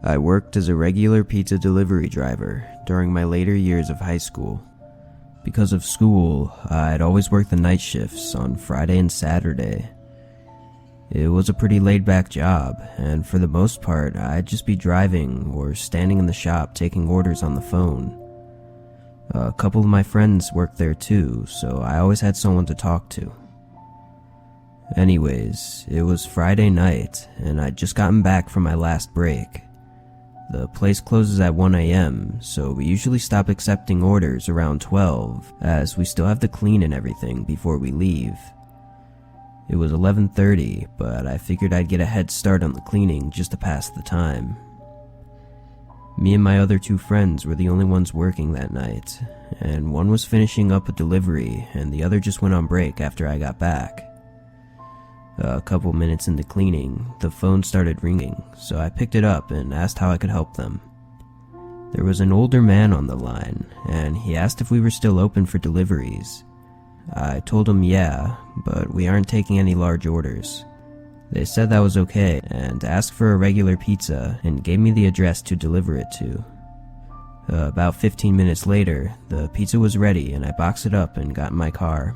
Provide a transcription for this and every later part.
I worked as a regular pizza delivery driver during my later years of high school. Because of school, I'd always work the night shifts on Friday and Saturday. It was a pretty laid-back job, and for the most part, I'd just be driving or standing in the shop taking orders on the phone. A couple of my friends worked there too, so I always had someone to talk to. Anyways, it was Friday night, and I'd just gotten back from my last break. The place closes at 1 a.m., so we usually stop accepting orders around 12, as we still have to clean and everything before we leave. It was 11:30, but I figured I'd get a head start on the cleaning just to pass the time. Me and my other two friends were the only ones working that night, and one was finishing up a delivery and the other just went on break after I got back. A couple minutes into cleaning, the phone started ringing, so I picked it up and asked how I could help them. There was an older man on the line, and he asked if we were still open for deliveries. I told him yeah, but we aren't taking any large orders. They said that was okay, and asked for a regular pizza and gave me the address to deliver it to. About 15 minutes later, the pizza was ready and I boxed it up and got in my car.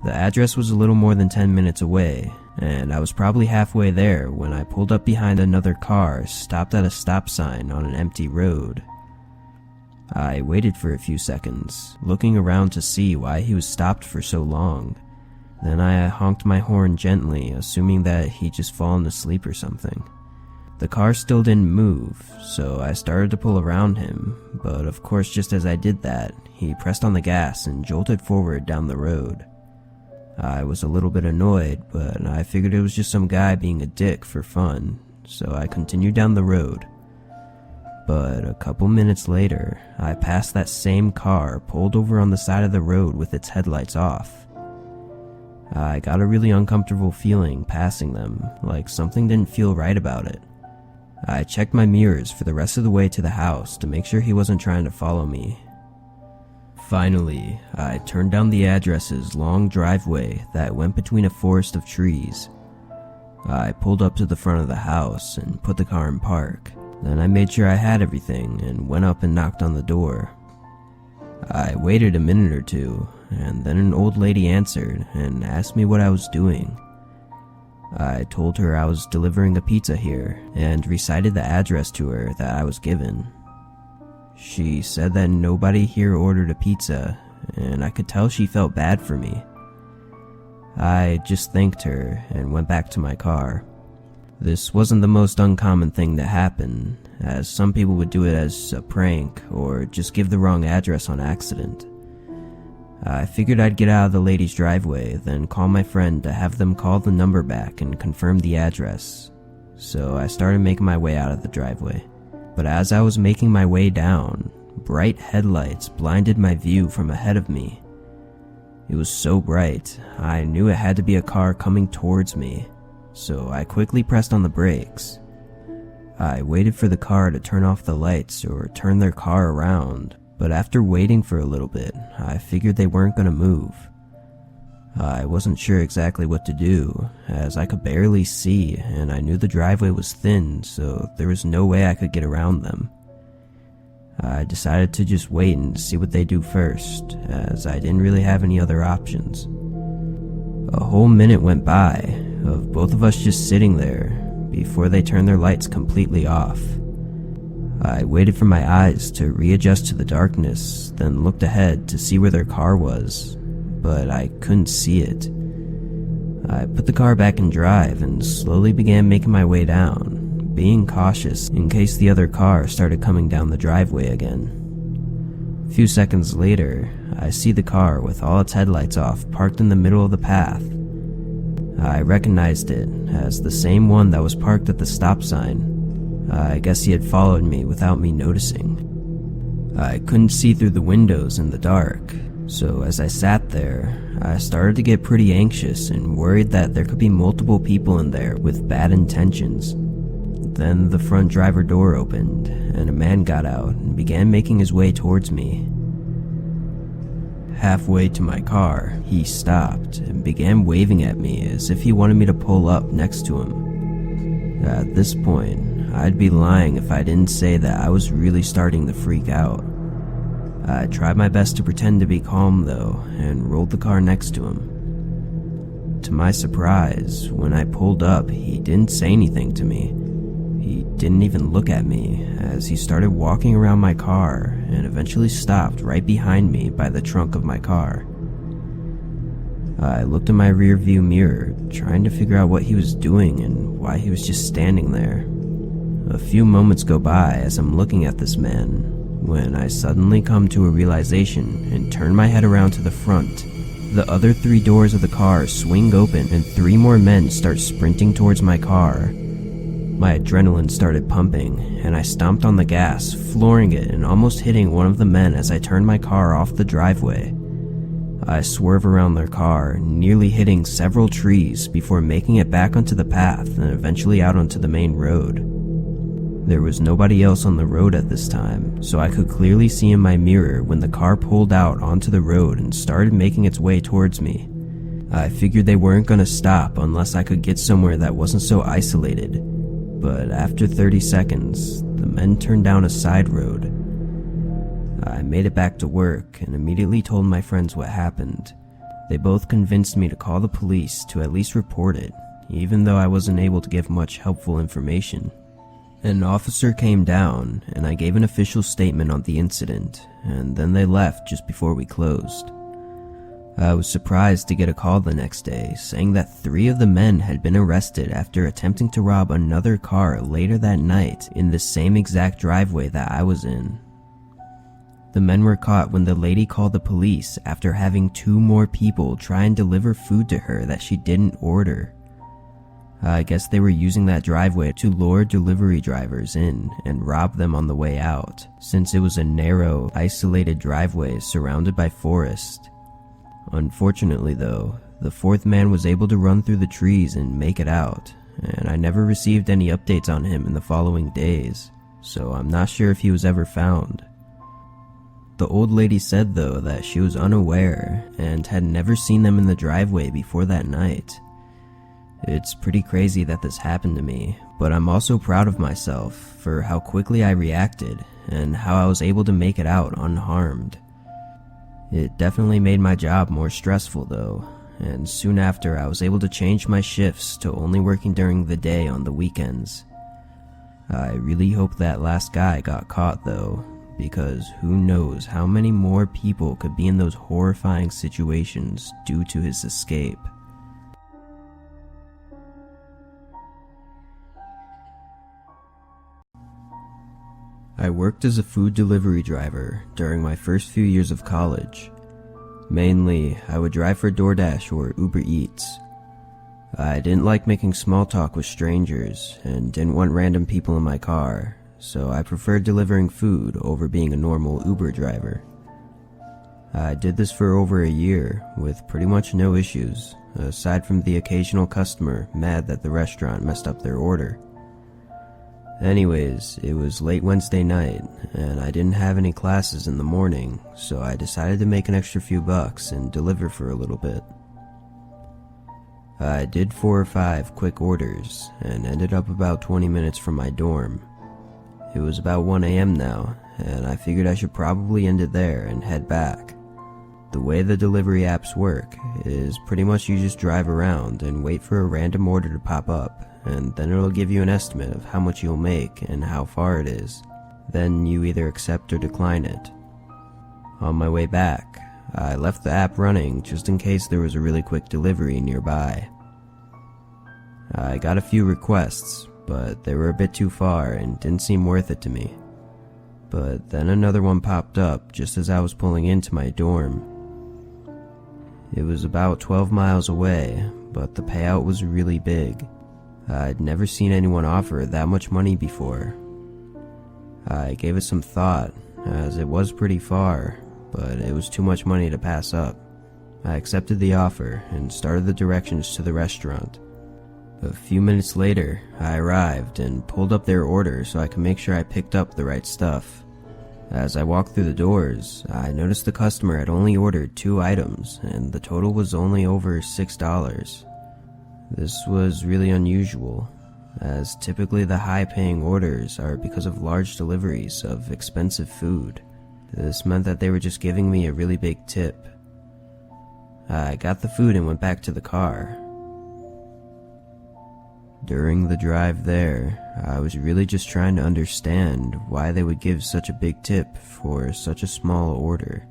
The address was a little more than 10 minutes away, and I was probably halfway there when I pulled up behind another car stopped at a stop sign on an empty road. I waited for a few seconds, looking around to see why he was stopped for so long. Then I honked my horn gently, assuming that he'd just fallen asleep or something. The car still didn't move, so I started to pull around him, but of course just as I did that, he pressed on the gas and jolted forward down the road. I was a little bit annoyed, but I figured it was just some guy being a dick for fun, so I continued down the road. But a couple minutes later, I passed that same car pulled over on the side of the road with its headlights off. I got a really uncomfortable feeling passing them, like something didn't feel right about it. I checked my mirrors for the rest of the way to the house to make sure he wasn't trying to follow me. Finally, I turned down the address's long driveway that went between a forest of trees. I pulled up to the front of the house and put the car in park. Then I made sure I had everything and went up and knocked on the door. I waited a minute or two, and then an old lady answered and asked me what I was doing. I told her I was delivering a pizza here and recited the address to her that I was given. She said that nobody here ordered a pizza, and I could tell she felt bad for me. I just thanked her and went back to my car. This wasn't the most uncommon thing to happen, as some people would do it as a prank or just give the wrong address on accident. I figured I'd get out of the lady's driveway, then call my friend to have them call the number back and confirm the address. So I started making my way out of the driveway. But as I was making my way down, bright headlights blinded my view from ahead of me. It was so bright, I knew it had to be a car coming towards me, so I quickly pressed on the brakes. I waited for the car to turn off the lights or turn their car around, but after waiting for a little bit, I figured they weren't going to move. I wasn't sure exactly what to do, as I could barely see and I knew the driveway was thin, so there was no way I could get around them. I decided to just wait and see what they do first, as I didn't really have any other options. A whole minute went by, of both of us just sitting there, before they turned their lights completely off. I waited for my eyes to readjust to the darkness, then looked ahead to see where their car was, but I couldn't see it. I put the car back in drive and slowly began making my way down, being cautious in case the other car started coming down the driveway again. A few seconds later, I see the car with all its headlights off parked in the middle of the path. I recognized it as the same one that was parked at the stop sign. I guess he had followed me without me noticing. I couldn't see through the windows in the dark, so as I sat there, I started to get pretty anxious and worried that there could be multiple people in there with bad intentions. Then the front driver door opened, and a man got out and began making his way towards me. Halfway to my car, he stopped and began waving at me as if he wanted me to pull up next to him. At this point, I'd be lying if I didn't say that I was really starting to freak out. I tried my best to pretend to be calm though, and rolled the car next to him. To my surprise, when I pulled up, he didn't say anything to me. He didn't even look at me, as he started walking around my car and eventually stopped right behind me by the trunk of my car. I looked in my rear view mirror, trying to figure out what he was doing and why he was just standing there. A few moments go by as I'm looking at this man, when I suddenly come to a realization and turn my head around to the front. The other 3 doors of the car swing open and 3 more men start sprinting towards my car. My adrenaline started pumping, and I stomped on the gas, flooring it and almost hitting one of the men as I turned my car off the driveway. I swerve around their car, nearly hitting several trees before making it back onto the path and eventually out onto the main road. There was nobody else on the road at this time, so I could clearly see in my mirror when the car pulled out onto the road and started making its way towards me. I figured they weren't going to stop unless I could get somewhere that wasn't so isolated, but after 30 seconds, the men turned down a side road. I made it back to work and immediately told my friends what happened. They both convinced me to call the police to at least report it, even though I wasn't able to give much helpful information. An officer came down, and I gave an official statement on the incident, and then they left just before we closed. I was surprised to get a call the next day saying that 3 of the men had been arrested after attempting to rob another car later that night in the same exact driveway that I was in. The men were caught when the lady called the police after having 2 more people try and deliver food to her that she didn't order. I guess they were using that driveway to lure delivery drivers in and rob them on the way out, since it was a narrow, isolated driveway surrounded by forest. Unfortunately though, the 4th man was able to run through the trees and make it out, and I never received any updates on him in the following days, so I'm not sure if he was ever found. The old lady said though that she was unaware and had never seen them in the driveway before that night. It's pretty crazy that this happened to me, but I'm also proud of myself for how quickly I reacted and how I was able to make it out unharmed. It definitely made my job more stressful though, and soon after I was able to change my shifts to only working during the day on the weekends. I really hope that last guy got caught though, because who knows how many more people could be in those horrifying situations due to his escape. I worked as a food delivery driver during my first few years of college. Mainly, I would drive for DoorDash or Uber Eats. I didn't like making small talk with strangers and didn't want random people in my car, so I preferred delivering food over being a normal Uber driver. I did this for over a year with pretty much no issues, aside from the occasional customer mad that the restaurant messed up their order. Anyways, it was late Wednesday night, and I didn't have any classes in the morning, so I decided to make an extra few bucks and deliver for a little bit. I did 4 or 5 quick orders, and ended up about 20 minutes from my dorm. It was about 1 a.m. now, and I figured I should probably end it there and head back. The way the delivery apps work is pretty much you just drive around and wait for a random order to pop up, and then it'll give you an estimate of how much you'll make and how far it is. Then you either accept or decline it. On my way back, I left the app running just in case there was a really quick delivery nearby. I got a few requests, but they were a bit too far and didn't seem worth it to me. But then another one popped up just as I was pulling into my dorm. It was about 12 miles away, but the payout was really big. I'd never seen anyone offer that much money before. I gave it some thought, as it was pretty far, but it was too much money to pass up. I accepted the offer and started the directions to the restaurant. A few minutes later, I arrived and pulled up their order so I could make sure I picked up the right stuff. As I walked through the doors, I noticed the customer had only ordered 2 items, and the total was only over $6. This was really unusual. as typically the high-paying orders are because of large deliveries of expensive food. This meant that they were just giving me a really big tip. I got the food and went back to the car. During the drive there, I was really just trying to understand why they would give such a big tip for such a small order.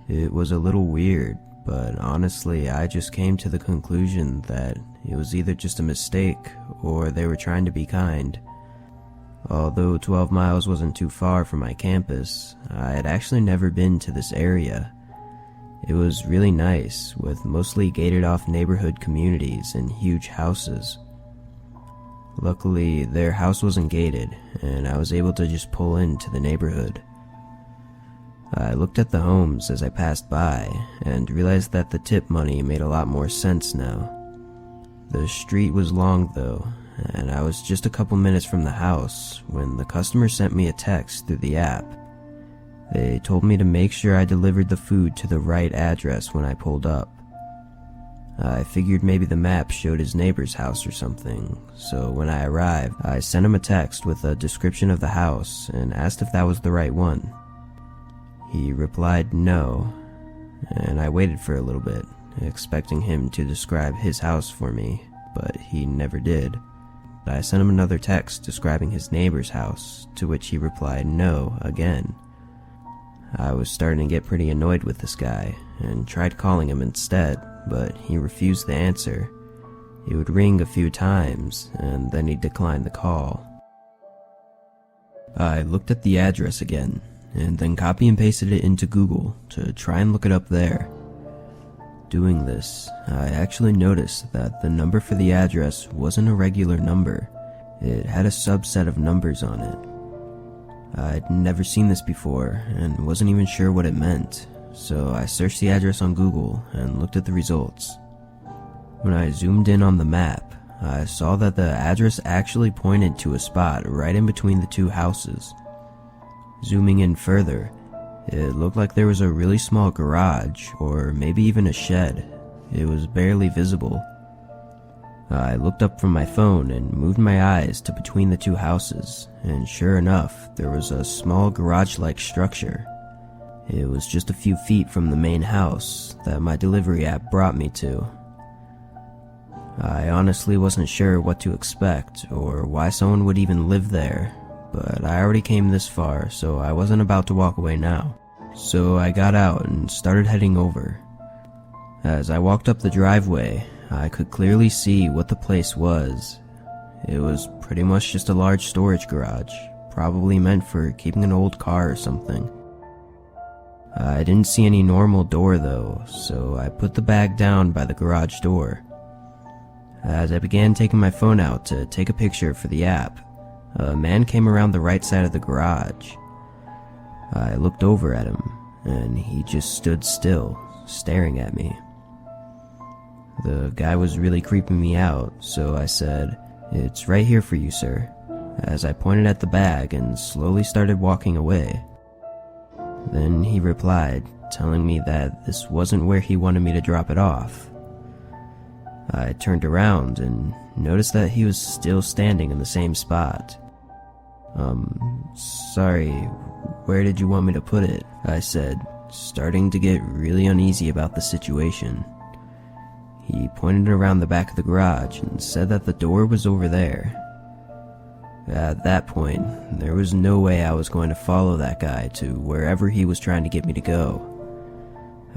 It was a little weird, but honestly, I just came to the conclusion that it was either just a mistake or they were trying to be kind. Although 12 miles wasn't too far from my campus, I had actually never been to this area. It was really nice, with mostly gated-off neighborhood communities and huge houses. Luckily, their house wasn't gated, and I was able to just pull into the neighborhood. I looked at the homes as I passed by, and realized that the tip money made a lot more sense now. The street was long though, and I was just a couple minutes from the house when the customer sent me a text through the app. They told me to make sure I delivered the food to the right address when I pulled up. I figured maybe the map showed his neighbor's house or something, so when I arrived, I sent him a text with a description of the house and asked if that was the right one. He replied no, and I waited for a little bit, expecting him to describe his house for me, but he never did. I sent him another text describing his neighbor's house, to which he replied no again. I was starting to get pretty annoyed with this guy, and tried calling him instead, but he refused to answer. He would ring a few times, and then he'd decline the call. I looked at the address again, and then copy and pasted it into Google to try and look it up there. Doing this, I actually noticed that the number for the address wasn't a regular number. It had a subset of numbers on it. I'd never seen this before and wasn't even sure what it meant, so I searched the address on Google and looked at the results. When I zoomed in on the map, I saw that the address actually pointed to a spot right in between the two houses. Zooming in further, it looked like there was a really small garage, or maybe even a shed. It was barely visible. I looked up from my phone and moved my eyes to between the two houses, and sure enough, there was a small garage-like structure. It was just a few feet from the main house that my delivery app brought me to. I honestly wasn't sure what to expect, or why someone would even live there, but I already came this far, so I wasn't about to walk away now. So I got out and started heading over. As I walked up the driveway, I could clearly see what the place was. It was pretty much just a large storage garage, probably meant for keeping an old car or something. I didn't see any normal door though, so I put the bag down by the garage door. As I began taking my phone out to take a picture for the app, a man came around the right side of the garage. I looked over at him, and he just stood still, staring at me. The guy was really creeping me out, so I said, "It's right here for you, sir," as I pointed at the bag and slowly started walking away. Then he replied, telling me that this wasn't where he wanted me to drop it off. I turned around and noticed that he was still standing in the same spot. Sorry, where did you want me to put it?" I said, starting to get really uneasy about the situation. He pointed around the back of the garage and said that the door was over there. At that point, there was no way I was going to follow that guy to wherever he was trying to get me to go.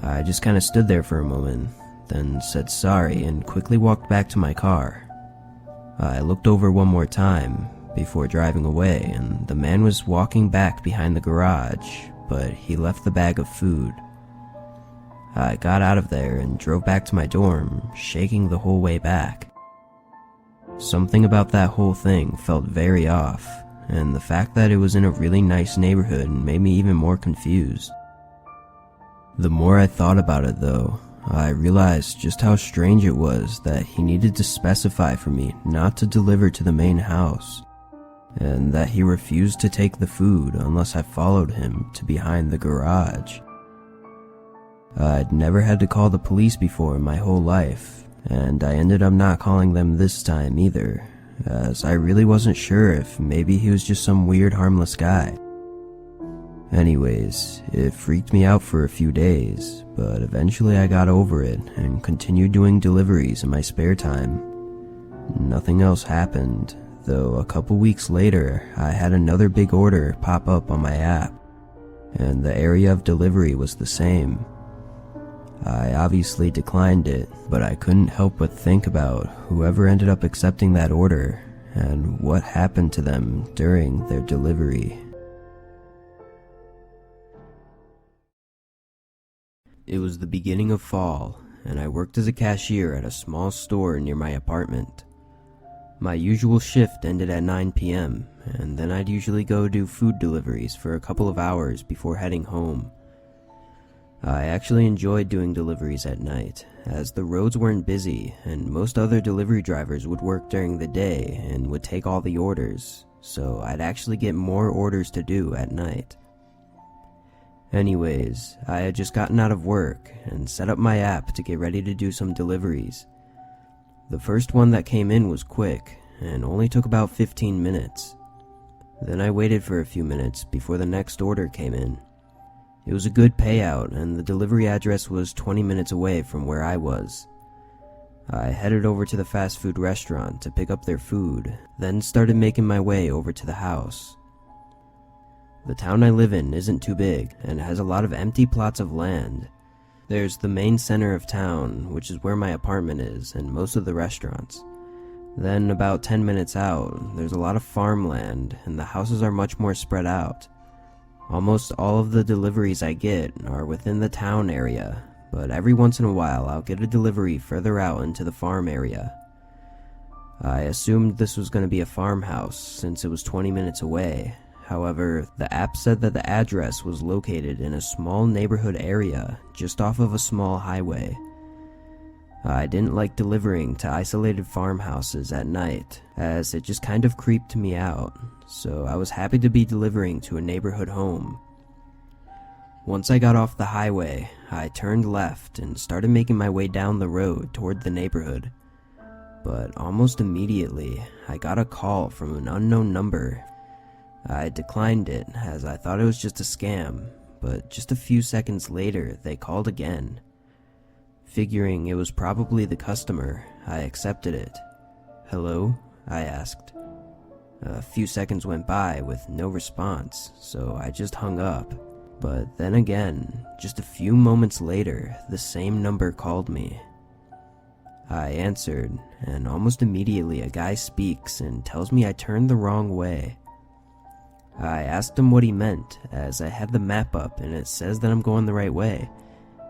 I just kind of stood there for a moment, then said sorry and quickly walked back to my car. I looked over one more time before driving away, and the man was walking back behind the garage, but he left the bag of food. I got out of there and drove back to my dorm, shaking the whole way back. Something about that whole thing felt very off, and the fact that it was in a really nice neighborhood made me even more confused. The more I thought about it though, I realized just how strange it was that he needed to specify for me not to deliver to the main house, and that he refused to take the food unless I followed him to behind the garage. I'd never had to call the police before in my whole life, and I ended up not calling them this time either, as I really wasn't sure if maybe he was just some weird harmless guy. Anyways, it freaked me out for a few days, but eventually I got over it and continued doing deliveries in my spare time. Nothing else happened, though a couple weeks later I had another big order pop up on my app, and the area of delivery was the same. I obviously declined it, but I couldn't help but think about whoever ended up accepting that order and what happened to them during their delivery. It was the beginning of fall, and I worked as a cashier at a small store near my apartment. My usual shift ended at 9 p.m., and then I'd usually go do food deliveries for a couple of hours before heading home. I actually enjoyed doing deliveries at night, as the roads weren't busy and most other delivery drivers would work during the day and would take all the orders, so I'd actually get more orders to do at night. Anyways, I had just gotten out of work and set up my app to get ready to do some deliveries. The first one that came in was quick and only took about 15 minutes. Then I waited for a few minutes before the next order came in. It was a good payout, and the delivery address was 20 minutes away from where I was. I headed over to the fast food restaurant to pick up their food, then started making my way over to the house. The town I live in isn't too big, and has a lot of empty plots of land. There's the main center of town, which is where my apartment is, and most of the restaurants. Then about 10 minutes out, there's a lot of farmland, and the houses are much more spread out. Almost all of the deliveries I get are within the town area, but every once in a while I'll get a delivery further out into the farm area. I assumed this was going to be a farmhouse since it was 20 minutes away. However, the app said that the address was located in a small neighborhood area just off of a small highway. I didn't like delivering to isolated farmhouses at night, as it just kind of creeped me out, so I was happy to be delivering to a neighborhood home. Once I got off the highway, I turned left and started making my way down the road toward the neighborhood. But almost immediately, I got a call from an unknown number. I declined it as I thought it was just a scam, but just a few seconds later they called again. Figuring it was probably the customer, I accepted it. "Hello?" I asked. A few seconds went by with no response, so I just hung up. But then again, just a few moments later, the same number called me. I answered, and almost immediately a guy speaks and tells me I turned the wrong way. I asked him what he meant, as I had the map up and it says that I'm going the right way.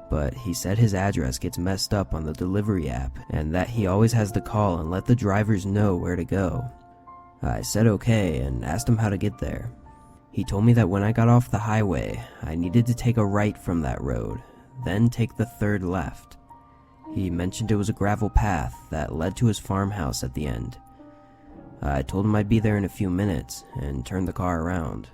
But he said his address gets messed up on the delivery app, and that he always has to call and let the drivers know where to go. I said okay and asked him how to get there. He told me that when I got off the highway, I needed to take a right from that road, then take the third left. He mentioned it was a gravel path that led to his farmhouse at the end. I told him I'd be there in a few minutes and turned the car around.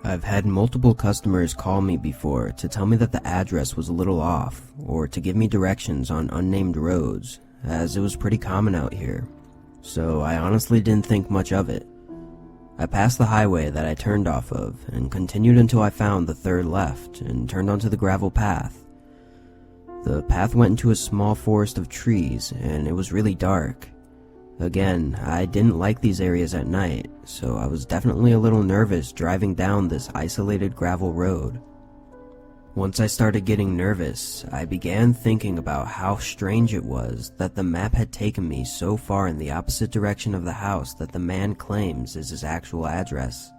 I've had multiple customers call me before to tell me that the address was a little off, or to give me directions on unnamed roads, as it was pretty common out here, so I honestly didn't think much of it. I passed the highway that I turned off of, and continued until I found the third left, and turned onto the gravel path. The path went into a small forest of trees, and it was really dark. Again, I didn't like these areas at night, so I was definitely a little nervous driving down this isolated gravel road. Once I started getting nervous, I began thinking about how strange it was that the map had taken me so far in the opposite direction of the house that the man claims is his actual address.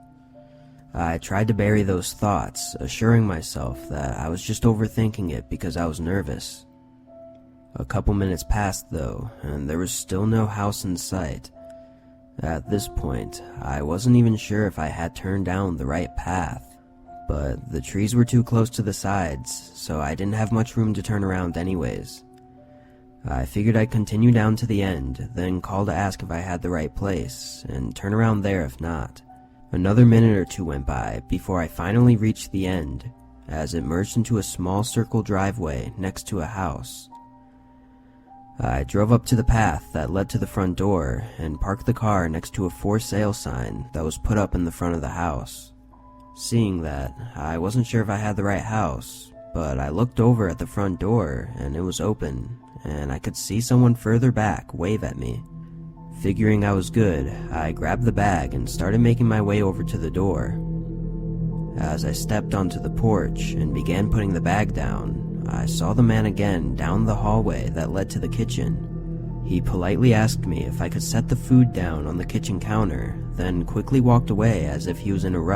I tried to bury those thoughts, assuring myself that I was just overthinking it because I was nervous. A couple minutes passed though, and there was still no house in sight. At this point, I wasn't even sure if I had turned down the right path, but the trees were too close to the sides, so I didn't have much room to turn around anyways. I figured I'd continue down to the end, then call to ask if I had the right place, and turn around there if not. Another minute or two went by before I finally reached the end, as it merged into a small circle driveway next to a house. I drove up to the path that led to the front door and parked the car next to a for sale sign that was put up in the front of the house. Seeing that, I wasn't sure if I had the right house, but I looked over at the front door and it was open, and I could see someone further back wave at me. Figuring I was good, I grabbed the bag and started making my way over to the door. As I stepped onto the porch and began putting the bag down, I saw the man again down the hallway that led to the kitchen. He politely asked me if I could set the food down on the kitchen counter, then quickly walked away as if he was in a rush.